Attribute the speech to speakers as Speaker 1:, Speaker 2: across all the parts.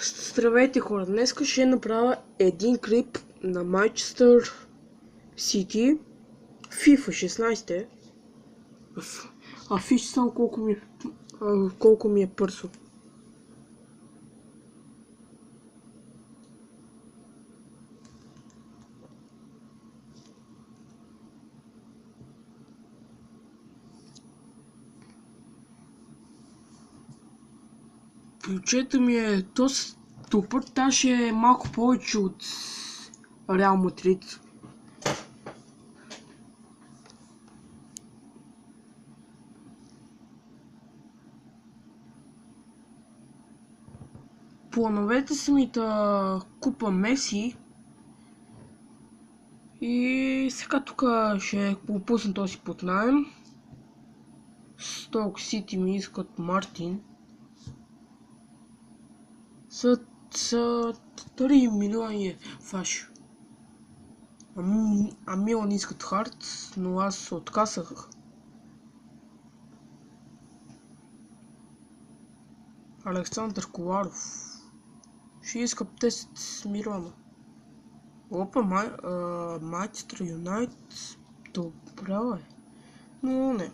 Speaker 1: Здравейте хора, днес ще направя един клип на Манчестър Сити, FIFA 16. А вижте само колко ми е пърсо. Бюджета ми е доста добър, даже е малко повече от Реал Мадрид. Плановете са ми да купа Меси и сега тук ще попусна този под наем. Сток Сити ми искат Мартин. За 3 милиона е фаш. А Милан искат Харт, но аз отказах. Александър Коларов ще иска 10 милиона. Опа, Манчестър Юнайтед, добра е, но не.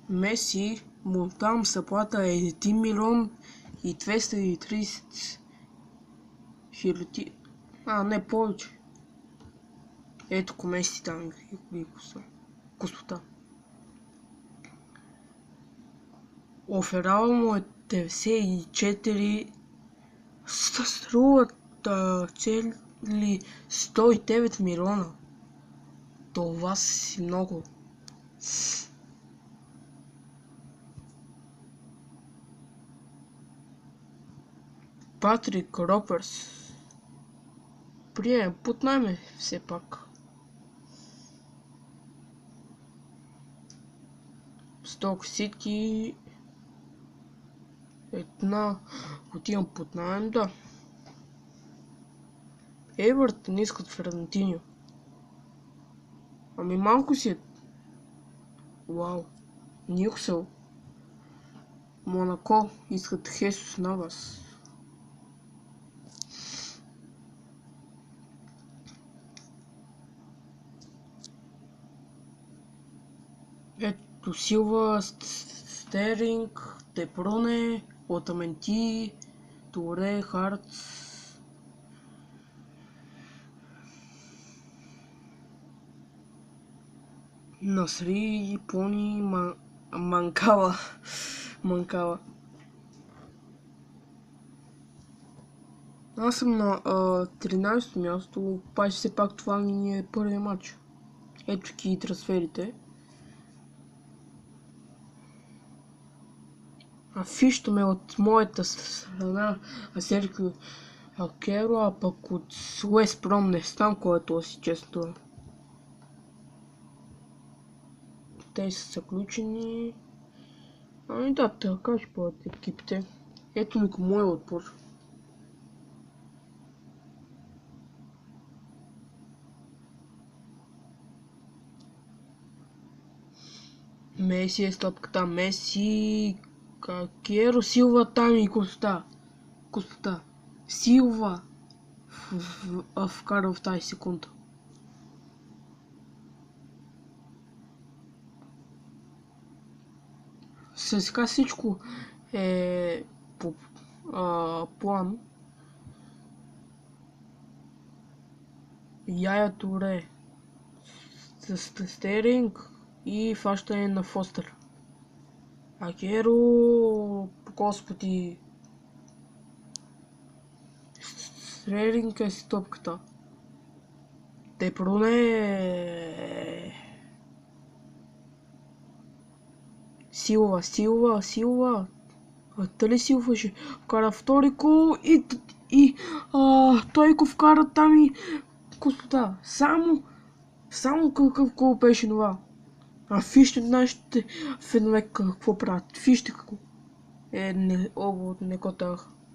Speaker 1: Меси му там заплата е 1 милион и 230 хиляди. Не повече. Ето Меси там и господа. Оферава му е 94. Струват цели 109 милиона. Това си много. Патрик Ропърс. Прием, под найме все пак. Сток Сити. Отивам под найем, да. Евертън искат Фернандиньо. Ами малко си е. Вау. Нюксел. Монако искат Хесус Навас. Ето Силва, Стеринг, Депроне, Отаменти, Туре, Харт. Насри, Пони, Манкала. Аз съм на 13-то място, обаче все пак това ми е първият матч. Ето и трансферите. Фищаме от моята страна Серхио Агуеро, а пък от Уест Бром не знам кой е този, често. Те са заключени. Ами да, така ще бъдат екипите. Ето ми го моя отбор. Меси е стопката. Меси, Агуеро, Силва там и господа. Силва вкара в тази секунда. Сега всичко е по план. Яя Туре с Стеринг и фащане на Фостер. Агуеро, господи. Стеринг е стопката. Депроне. Силва. Дали Силва ще вкара втори кол и той го вкара там и господа. Само какъв кол беше това. Вижте нашите фенове какво правят. Вижте какво. обувот не котар.